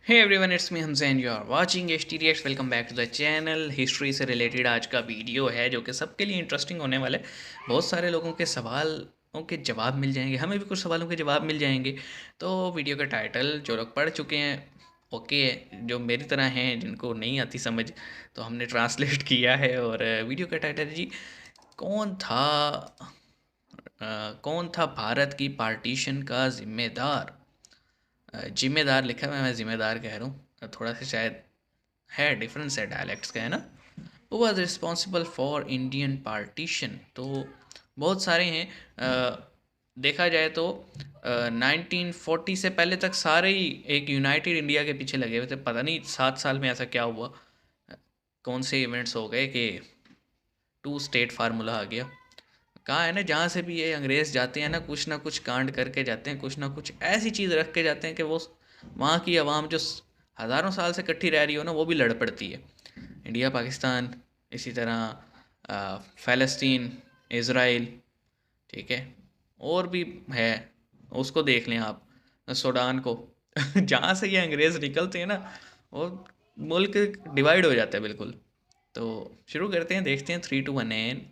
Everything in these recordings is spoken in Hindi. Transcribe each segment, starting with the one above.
Hey everyone, it's me Hamzain. You are watching HTDX। Welcome back to the channel. History से रिलेटेड आज का वीडियो है जो कि सबके लिए इंटरेस्टिंग होने वाला है। बहुत सारे लोगों के सवालों के जवाब मिल जाएंगे, हमें भी कुछ सवालों के जवाब मिल जाएंगे। तो वीडियो का टाइटल जो लोग पढ़ चुके हैं, ओके, जो मेरी तरह हैं जिनको नहीं आती समझ, तो हमने ट्रांसलेट किया है। और वीडियो का टाइटल है जी, कौन था कौन था भारत की पार्टीशन का जिम्मेदार। जिम्मेदार लिखा है, मैं जिम्मेदार कह रहा हूँ, थोड़ा सा शायद है डिफरेंस है डायलेक्ट्स का, है ना। Who was responsible for Indian partition? तो बहुत सारे हैं। देखा जाए तो 1940 से पहले तक सारे ही एक यूनाइटेड इंडिया के पीछे लगे हुए थे। पता नहीं 7 साल में ऐसा क्या हुआ, कौन से इवेंट्स हो गए कि टू स्टेट फार्मूला आ गया। कहा है ना, जहाँ से भी ये अंग्रेज़ जाते हैं ना कुछ कांड करके जाते हैं, कुछ ना कुछ ऐसी चीज़ रख के जाते हैं कि वो वहाँ की आवाम जो हज़ारों साल से इकट्ठी रह रही हो ना, वो भी लड़ पड़ती है। इंडिया पाकिस्तान, इसी तरह फ़लस्तीन, इज़राइल, ठीक है, और भी है, उसको देख लें आप, सूडान को। जहाँ से ये अंग्रेज़ निकलते हैं ना, वो मुल्क डिवाइड हो जाता है बिल्कुल। तो शुरू करते हैं, देखते हैं 3 2 1 एन।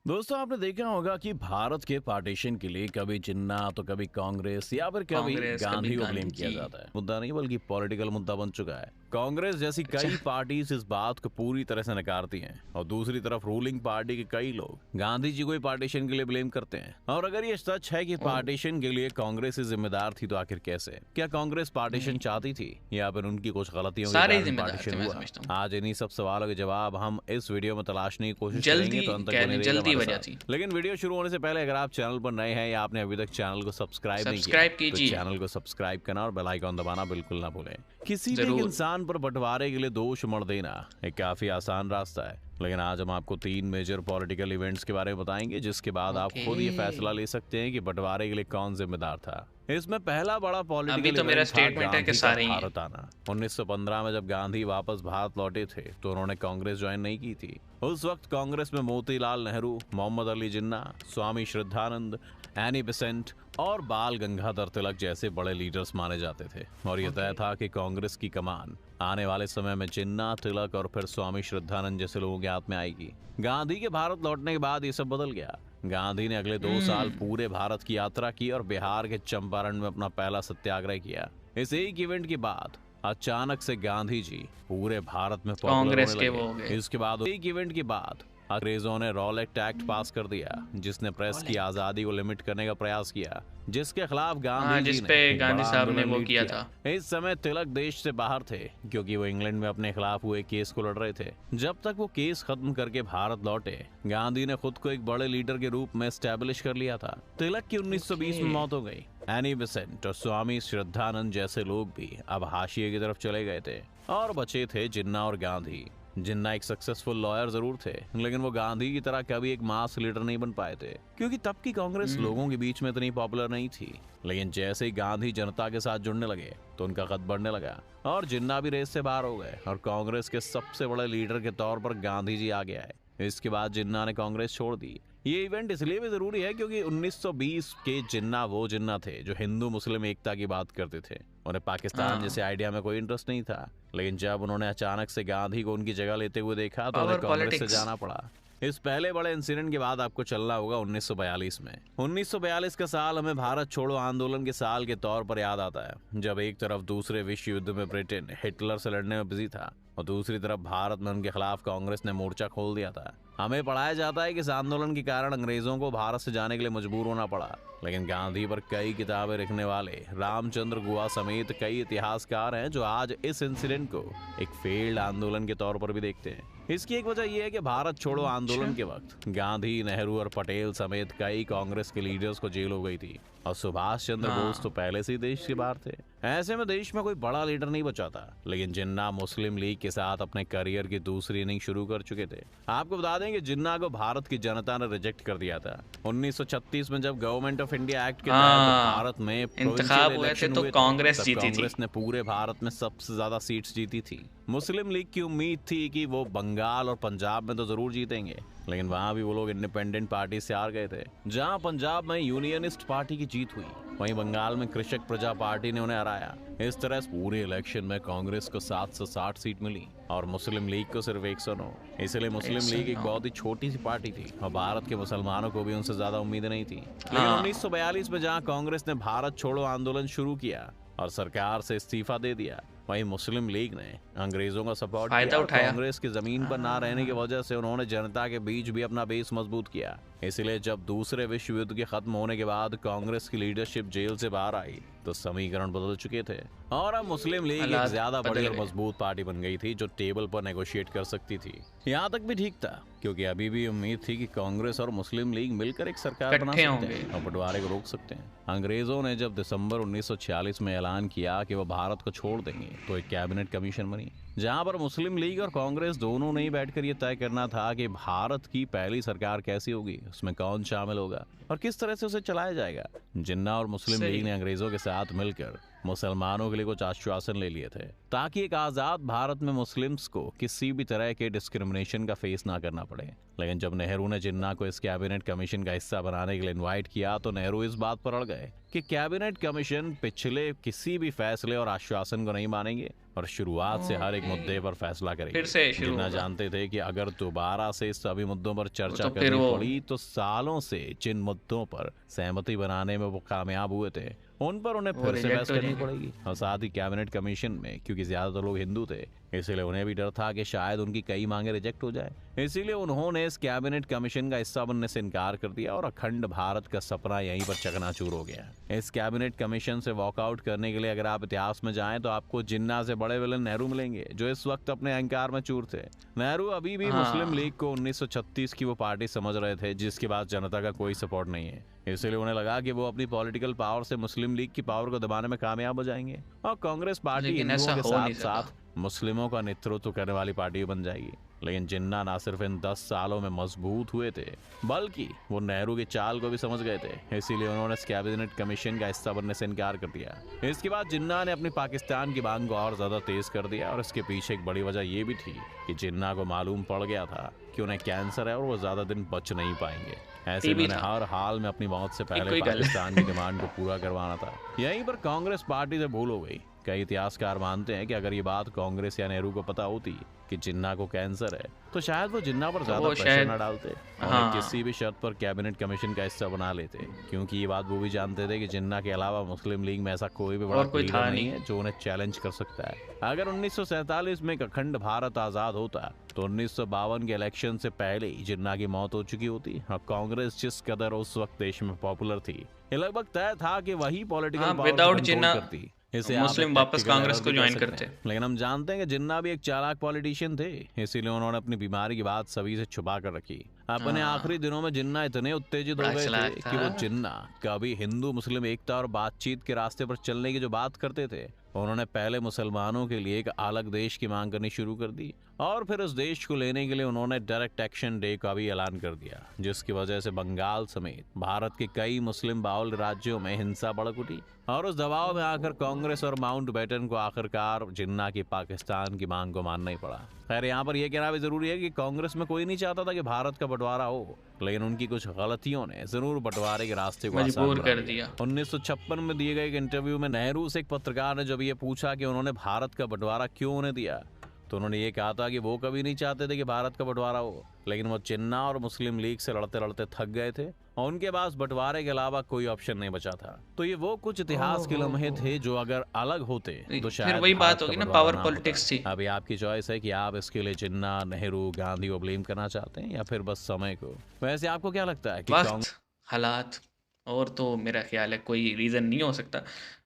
दोस्तों, आपने देखा होगा कि भारत के पार्टीशन के लिए कभी जिन्ना तो कभी कांग्रेस या फिर कभी कांग्रेस, कभी गांधी को ब्लेम गांधी किया जी। जाता है। मुद्दा नहीं बल्कि पॉलिटिकल मुद्दा बन चुका है। कांग्रेस जैसी अच्छा। कई पार्टीज इस बात को पूरी तरह से नकारती हैं और दूसरी तरफ रूलिंग पार्टी के कई लोग गांधी जी को ही पार्टीशन के लिए ब्लेम करते हैं। और अगर ये सच है कि ओ, पार्टीशन के लिए कांग्रेस ही जिम्मेदार थी, तो आखिर कैसे? क्या कांग्रेस पार्टीशन नहीं, चाहती थी या फिर उनकी कुछ गलतियों के सारे ही कारण जिम्मेदार थे, पार्टीशन मैं हुआ? समझता हूँ। आज इन्हीं सब सवालों के जवाब हम इस वीडियो में तलाशने की कोशिश करेंगे, जल्दी तो अंत तक कह बने लें, रहिएगा जल्दी हमारे वजह साथ। थी। लेकिन वीडियो शुरू होने से पहले अगर आप चैनल पर नए हैं या आपने अभी तक चैनल को सब्सक्राइब नहीं किया, सब्सक्राइब तो कीजिए चैनल को सब्सक्राइब करना और बेल आइकन दबाना बिल्कुल ना भूलें। किसी भी एक ज़रूर। इंसान पर बंटवारे के लिए दोष मढ़ देना एक काफी आसान रास्ता है, लेकिन आज हम आपको 3 मेजर पॉलिटिकल इवेंट्स के बारे में बताएंगे, जिसके बाद आप ओके, खुद ये फैसला ले सकते हैं कि बंटवारे के लिए कौन जिम्मेदार था। इसमें पहला बड़ा अभी पॉलिटिकल तो मेरा इवेंट था स्टेटमेंट है कि गांधी का सारे ही हैं। भारत आना। 1915 में जब गांधी वापस भारत लौटे थे, तो उन्होंने कांग्रेस ज्वाइन नहीं की थी। उस वक्त कांग्रेस में मोतीलाल नेहरू, मोहम्मद अली जिन्ना, स्वामी श्रद्धानंद, एनी बेसेंट और बाल गंगाधर तिलक जैसे बड़े लीडर्स माने जाते थे। और यह ओके। तय था कि कांग्रेस की कमान आने वाले समय में जिन्ना, तिलक और फिर स्वामी श्रद्धानंद जैसे लोगों के हाथ में आएगी। गांधी के भारत लौटने के बाद ये सब बदल गया। गांधी ने अगले 2 साल पूरे भारत की यात्रा की और बिहार के चंपारण में अपना पहला सत्याग्रह किया। इस एक इवेंट के बाद अचानक से गांधी जी पूरे भारत में पॉपुलर होने कांग्रेस के लगे। वो हो गए। इसके बाद एक इवेंट के बाद अंग्रेजों ने रॉल एक्ट पास कर दिया, जिसने प्रेस की कॉलेक्ट। आजादी को लिमिट करने का प्रयास किया, जिसके खिलाफ हाँ, गांधी जी जिस ने पे एक गांधी बड़ा साहब ने आंदोलन वो लीड किया किया। था। इस समय तिलक देश से बाहर थे, क्योंकि वो इंग्लैंड में अपने खिलाफ हुए केस को लड़ रहे थे। जब तक वो केस खत्म करके भारत लौटे, गांधी ने खुद को एक बड़े लीडर के रूप में स्टैब्लिश कर लिया था। तिलक की 1920 में ओके। मौत हो गई। एनी बेसेंट और स्वामी श्रद्धानंद जैसे लोग भी अब हाशिए की तरफ चले गए थे और बचे थे जिन्ना और गांधी। जिन्ना एक सक्सेसफुल लॉयर जरूर थे, लेकिन वो गांधी की तरह कभी एक मास लीडर नहीं बन पाए थे, क्योंकि तब की कांग्रेस लोगों के बीच में इतनी पॉपुलर नहीं थी। लेकिन जैसे ही गांधी जनता के साथ जुड़ने लगे, तो उनका कद बढ़ने लगा और जिन्ना भी रेस से बाहर हो गए और कांग्रेस के सबसे बड़े लीडर के तौर पर गांधी जी आ गया है। इसके बाद जिन्ना ने कांग्रेस छोड़ दी। ये इवेंट इसलिए भी जरूरी है क्योंकि 1920 के जिन्ना वो जिन्ना थे जो हिंदू मुस्लिम एकता की बात करते थे। उन्हें पाकिस्तान जैसे हाँ, आइडिया में कोई इंटरेस्ट नहीं था, लेकिन जब उन्होंने अचानक से गांधी को उनकी जगह लेते हुए देखा, तो उन्हें पावर कांग्रेस से पॉलिटिक्स। जाना पड़ा। इस पहले बड़े इंसिडेंट के बाद आपको चलना होगा 1942 में। 1942 का साल हमें भारत छोड़ो आंदोलन के साल के तौर पर याद आता है, जब एक तरफ दूसरे विश्व युद्ध में ब्रिटेन हिटलर से लड़ने में बिजी था और दूसरी तरफ भारत में उनके खिलाफ कांग्रेस ने मोर्चा खोल दिया था। हमें पढ़ाया जाता है कि इस आंदोलन के कारण अंग्रेजों को भारत से जाने के लिए मजबूर होना पड़ा, लेकिन गांधी पर कई किताबें लिखने वाले रामचंद्र गुहा समेत कई इतिहासकार हैं जो आज इस इंसिडेंट को एक फेल्ड आंदोलन के तौर पर भी देखते हैं। इसकी एक वजह यह है कि भारत छोड़ो अच्छा। आंदोलन के वक्त गांधी, नेहरू और पटेल समेत कई कांग्रेस के लीडर्स को जेल हो गई थी और सुभाष चंद्र बोस तो हाँ, पहले से ही देश के बाहर थे। ऐसे में देश में कोई बड़ा लीडर नहीं बचा था, लेकिन जिन्ना मुस्लिम लीग के साथ अपने करियर की दूसरी इनिंग शुरू कर चुके थे। आपको बता दें कि जिन्ना को भारत की जनता ने रिजेक्ट कर दिया था। 1936 में जब गवर्नमेंट ऑफ इंडिया एक्ट के तहत हाँ, भारत में प्रोविंशियल इंतखाब हुए थे इलेक्शन तो हुए थे, कांग्रेस तब जीती थी। कांग्रेस ने पूरे भारत में सबसे ज्यादा सीट्स जीती थी। मुस्लिम लीग की उम्मीद थी कि वो बंगाल और पंजाब में तो जरूर जीतेंगे, लेकिन वहां भी वो लोग इंडिपेंडेंट पार्टी से हार गए थे। जहां पंजाब में यूनियनिस्ट पार्टी की जीत हुई, वहीं बंगाल में कृषक प्रजा पार्टी ने उन्हें हराया। इस तरह इस पूरे इलेक्शन में कांग्रेस को 760 सीट मिली और मुस्लिम लीग को सिर्फ 109। इसलिए मुस्लिम लीग एक 109। बहुत ही छोटी सी पार्टी थी और भारत के मुसलमानों को भी उनसे ज्यादा उम्मीद नहीं थी। लेकिन हाँ, 1942 में जहां कांग्रेस ने भारत छोड़ो आंदोलन शुरू किया और सरकार से इस्तीफा दे दिया, वहीं मुस्लिम लीग ने अंग्रेजों का सपोर्ट किया फायदा और उठाया। कांग्रेस की जमीन पर ना रहने की हाँ, वजह से उन्होंने जनता के बीच भी अपना बेस मजबूत किया। इसलिए जब दूसरे विश्व युद्ध के खत्म होने के बाद कांग्रेस की लीडरशिप जेल से बाहर आई तो समीकरण बदल चुके थे और अब मुस्लिम लीग एक हालात ज्यादा बड़ी बदल और गए। मजबूत पार्टी बन गई थी जो टेबल पर नेगोशिएट कर सकती थी। यहाँ तक भी ठीक था क्योंकि अभी भी उम्मीद थी कि कांग्रेस और मुस्लिम लीग मिलकर एक सरकार बना इकट्ठे सकते होंगे। हैं और बंटवारे को रोक सकते हैं। अंग्रेजों ने जब दिसंबर 1946 में ऐलान किया कि वो भारत को छोड़ देंगे तो एक कैबिनेट कमीशन बनी जहां पर मुस्लिम लीग और कांग्रेस दोनों ने ही बैठकर ये तय करना था कि भारत की पहली सरकार कैसी होगी, उसमें कौन शामिल होगा और किस तरह से उसे चलाया जाएगा। जिन्ना और मुस्लिम लीग सही। ने अंग्रेजों के साथ मिलकर मुसलमानों के लिए कुछ आश्वासन ले लिए थे ताकि एक आजाद भारत में मुस्लिम्स को किसी भी तरह के डिस्क्रिमिनेशन का फेस ना करना पड़े। लेकिन जब नेहरू ने जिन्ना को इस कैबिनेट कमीशन का हिस्सा बनाने के लिए इनवाइट किया तो नेहरू इस बात पर अड़ गए कि कैबिनेट कमीशन पिछले किसी भी फैसले और आश्वासन को नहीं मानेंगे और शुरुआत से हर एक ओके। मुद्दे पर फैसला फिर करेंगे। से शुरू जिन्ना होगा। जानते थे कि अगर दोबारा से सभी मुद्दों पर चर्चा तो फिर करनी वो पड़ी तो सालों से जिन मुद्दों पर सहमति बनाने में वो कामयाब हुए थे उन पर उन्हें वो फिर से बहस रिजेक्ट हो करनी जाएंगे। पड़ेगी। और साथ ही कैबिनेट कमीशन में क्योंकि ज्यादातर लोग हिंदू थे इसलिए उन्हें भी डर था कि शायद उनकी कई मांगे रिजेक्ट हो जाए। इसीलिए उन्होंने इस कैबिनेट कमीशन का हिस्सा बनने से इनकार कर दिया और अखंड भारत का सपना यहीं पर चकनाचूर हो गया। इस कैबिनेट कमीशन से वॉकआउट करने के लिए अगर आप इतिहास में जाएं तो आपको जिन्ना से बड़े विलन नेहरू मिलेंगे जो इस वक्त अपने अहंकार में चूर थे। नेहरू अभी भी मुस्लिम लीग हाँ, को 1936 की वो पार्टी समझ रहे थे जिसके बाद जनता का कोई सपोर्ट नहीं है। इसलिए उन्हें लगा कि वो अपनी पॉलिटिकल पावर से मुस्लिम लीग की पावर को दबाने में कामयाब हो जाएंगे और कांग्रेस पार्टी लेकिन हिंदुओं ऐसा के हो साथ नहीं सका। साथ मुस्लिमों का नेतृत्व करने वाली पार्टी बन जाएगी। लेकिन जिन्ना ना सिर्फ इन 10 सालों में मजबूत हुए थे बल्कि वो नेहरू की चाल को भी समझ गए थे। इसीलिए उन्होंने इस कैबिनेट कमीशन का हिस्सा बनने से इनकार कर दिया। इसके बाद जिन्ना ने अपनी पाकिस्तान की मांग को और ज्यादा तेज कर दिया और इसके पीछे एक बड़ी वजह यह भी थी कि जिन्ना को मालूम पड़ गया था कि उन्हें कैंसर है और वो ज्यादा दिन बच नहीं पाएंगे। ऐसे में टीबी उन्हें था। हर हाल में अपनी मौत से पहले कोई गल। पाकिस्तान की डिमांड को पूरा करवाना था। यहीं पर कांग्रेस पार्टी से भूल हो गई। कई इतिहासकार मानते हैं कि अगर ये बात कांग्रेस या नेहरू को पता होती कि जिन्ना को कैंसर है तो शायद वो जिन्ना पर तो ज्यादा वो प्रेशर शायद। न डालते और उन्हें हाँ, किसी भी शर्त पर कैबिनेट कमीशन का हिस्सा बना लेते क्योंकि ये बात वो भी जानते थे कि जिन्ना के अलावा मुस्लिम लीग में ऐसा कोई भी बड़ा और कोई लीडर था नहीं नहीं। है जो उन्हें चैलेंज कर सकता है। अगर 1947 में एक अखंड भारत आजाद होता तो 1952 के इलेक्शन से पहले ही जिन्ना की मौत हो चुकी होती और कांग्रेस जिस कदर उस वक्त देश में पॉपुलर थी ये लगभग तय था कि वही पॉलिटिकल हाँ, पावर को विदाउट कंट्रोल जिन्ना करती। इसे आप एक मुस्लिम वापस टैक्टिकल कांग्रेस एरर को भी कह ज्वाइन सकते करते। हैं। लेकिन हम जानते हैं कि जिन्ना भी एक चालाक पॉलिटिशियन थे इसीलिए उन्होंने अपनी बीमारी की बात सभी से छुपा कर रखी। अपने आखिरी हाँ, दिनों में जिन्ना इतने उत्तेजित हो बड़ा गए थे चालाक कि वो था। जिन्ना कभी हिंदू मुस्लिम एकता और बातचीत के रास्ते पर चलने की जो बात करते थे उन्होंने पहले मुसलमानों के लिए एक अलग देश की मांग करनी शुरू कर दी और फिर उस देश को लेने के लिए उन्होंने डायरेक्ट एक्शन डे का भी ऐलान कर दिया जिसकी वजह से बंगाल समेत भारत के कई मुस्लिम बाहुल राज्यों में हिंसा भड़क उठी और उस दबाव में आकर कांग्रेस और माउंटबेटन को आखिरकार जिन्ना की पाकिस्तान की मांग को मानना ही पड़ा। खैर यहाँ पर यह कहना भी जरूरी है कि कांग्रेस में कोई नहीं चाहता था कि भारत का बंटवारा हो लेकिन उनकी कुछ गलतियों ने जरूर बंटवारे के रास्ते को आसान मजबूर बना कर दिया। दिया। 1956 में दिए गए एक इंटरव्यू में नेहरू से एक पत्रकार ने जब ये पूछा कि उन्होंने भारत का बंटवारा क्यों उन्हें दिया तो उन्होंने ये कहा था कि वो कभी नहीं चाहते थे कि भारत का बंटवारा हो लेकिन वो जिन्ना और मुस्लिम लीग से लड़ते लड़ते थक गए थे और उनके पास बंटवारे के अलावा कोई ऑप्शन नहीं बचा था। तो ये वो कुछ इतिहास के लम्हे थे जो अगर अलग होते तो फिर शायद वही भारत बात का होगी ना, बंटवारा पावर ना पॉलिटिक्स थी। होता। अभी आपकी चॉइस है कि आप इसके लिए जिन्ना नेहरू गांधी को ब्लेम करना चाहते हैं या फिर बस समय को। वैसे आपको क्या लगता है कि वक्त, हालात, और तो मेरा ख्याल है कोई रीज़न नहीं हो सकता।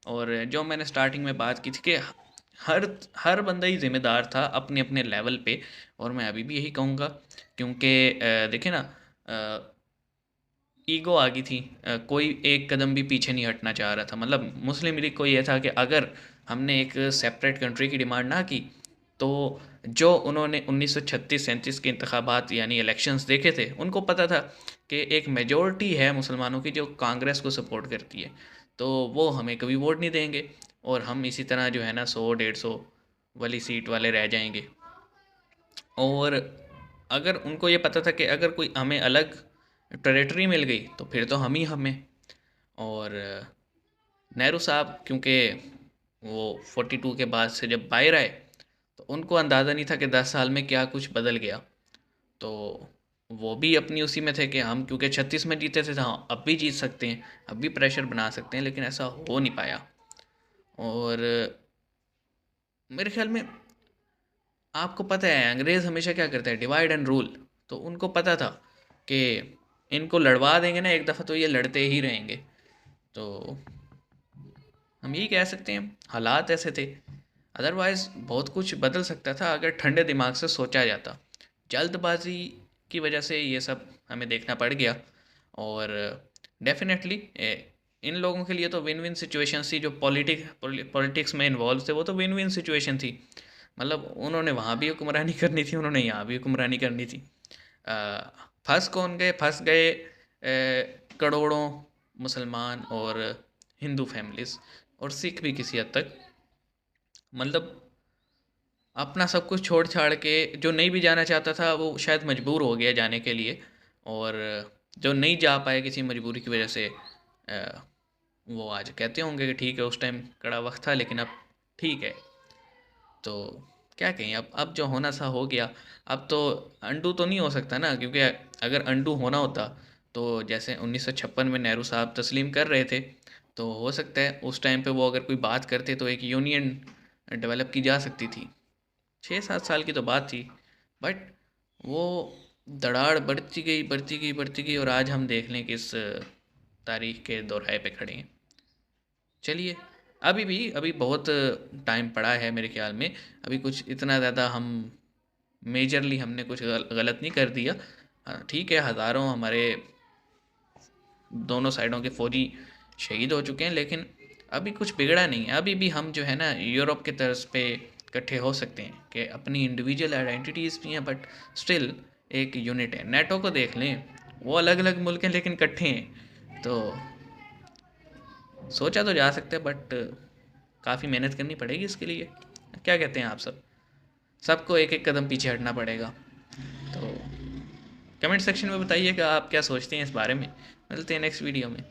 और जो मैंने स्टार्टिंग में बात की थी कि हर हर बंदा ही जिम्मेदार था अपने अपने लेवल पे, और मैं अभी भी यही कहूँगा क्योंकि देखिए ना, ईगो आ गई थी। कोई एक कदम भी पीछे नहीं हटना चाह रहा था। मतलब मुस्लिम लीग को ये था कि अगर हमने एक सेपरेट कंट्री की डिमांड ना की तो जो उन्होंने 1936-37 के इंतखाबात यानी इलेक्शंस देखे थे उनको पता था कि एक मेजॉरिटी है मुसलमानों की जो कांग्रेस को सपोर्ट करती है, तो वो हमें कभी वोट नहीं देंगे और हम इसी तरह जो है ना 100-150 वाली सीट वाले रह जाएंगे। और अगर उनको ये पता था कि अगर कोई हमें अलग टेरिटरी मिल गई तो फिर तो हम ही हमें। और नेहरू साहब क्योंकि वो 42 के बाद से जब बाहर आए तो उनको अंदाज़ा नहीं था कि 10 साल में क्या कुछ बदल गया। तो वो भी अपनी उसी में थे कि हम क्योंकि 36 में जीते थे तो हाँ अब भी जीत सकते हैं, अब भी प्रेशर बना सकते हैं, लेकिन ऐसा हो नहीं पाया। और मेरे ख्याल में आपको पता है अंग्रेज़ हमेशा क्या करते हैं, डिवाइड एंड रूल। तो उनको पता था कि इनको लड़वा देंगे ना एक दफ़ा तो ये लड़ते ही रहेंगे। तो हम यही कह सकते हैं हालात ऐसे थे। अदरवाइज़ बहुत कुछ बदल सकता था अगर ठंडे दिमाग से सोचा जाता। जल्दबाजी की वजह से ये सब हमें देखना पड़ गया। और डेफिनेटली इन लोगों के लिए तो विन विन सिचुएशन थी, जो पॉलिटिक्स में इन्वॉल्व थे वो तो विन विन सिचुएशन थी। मतलब उन्होंने वहाँ भी हुक्मरानी करनी थी, उन्होंने यहाँ भी हुक्मरानी करनी थी। फंस कौन गए, फंस गए करोड़ों मुसलमान और हिंदू फैमिलीज़ और सिख भी किसी हद तक। मतलब अपना सब कुछ छोड़ छाड़ के जो नहीं भी जाना चाहता था वो शायद मजबूर हो गया जाने के लिए। और जो नहीं जा पाए किसी मजबूरी की वजह से वो आज कहते होंगे कि ठीक है उस टाइम कड़ा वक्त था लेकिन अब ठीक है। तो क्या कहें, अब जो होना था हो गया। अब तो अंडू तो नहीं हो सकता ना, क्योंकि अगर अंडू होना होता तो जैसे 1956 में नेहरू साहब तस्लीम कर रहे थे तो हो सकता है उस टाइम पे वो अगर कोई बात करते तो एक यूनियन डेवलप की जा सकती थी। 6-7 साल की तो बात थी, बट वो दराड़ बढ़ती गई बढ़ती गई बढ़ती गई और आज हम देख लें कि इस तारीख के दोराहे पे खड़े हैं। चलिए, अभी बहुत टाइम पड़ा है मेरे ख्याल में। अभी कुछ इतना ज़्यादा हम मेजरली हमने कुछ गलत नहीं कर दिया। हाँ, ठीक है, हज़ारों हमारे दोनों साइडों के फौजी शहीद हो चुके हैं, लेकिन अभी कुछ बिगड़ा नहीं है। अभी भी हम जो है ना यूरोप के तर्ज पे इकट्ठे हो सकते हैं कि अपनी इंडिविजुअल आइडेंटिटीज़ भी हैं बट स्टिल एक यूनिट है। नेटो को देख लें, वो अलग अलग मुल्क हैं लेकिन इकट्ठे हैं। तो सोचा तो जा सकता है बट काफ़ी मेहनत करनी पड़ेगी इसके लिए। क्या कहते हैं आप सब? सबको एक एक कदम पीछे हटना पड़ेगा। तो कमेंट सेक्शन में बताइएगा आप क्या सोचते हैं इस बारे में। मिलते हैं नेक्स्ट वीडियो में।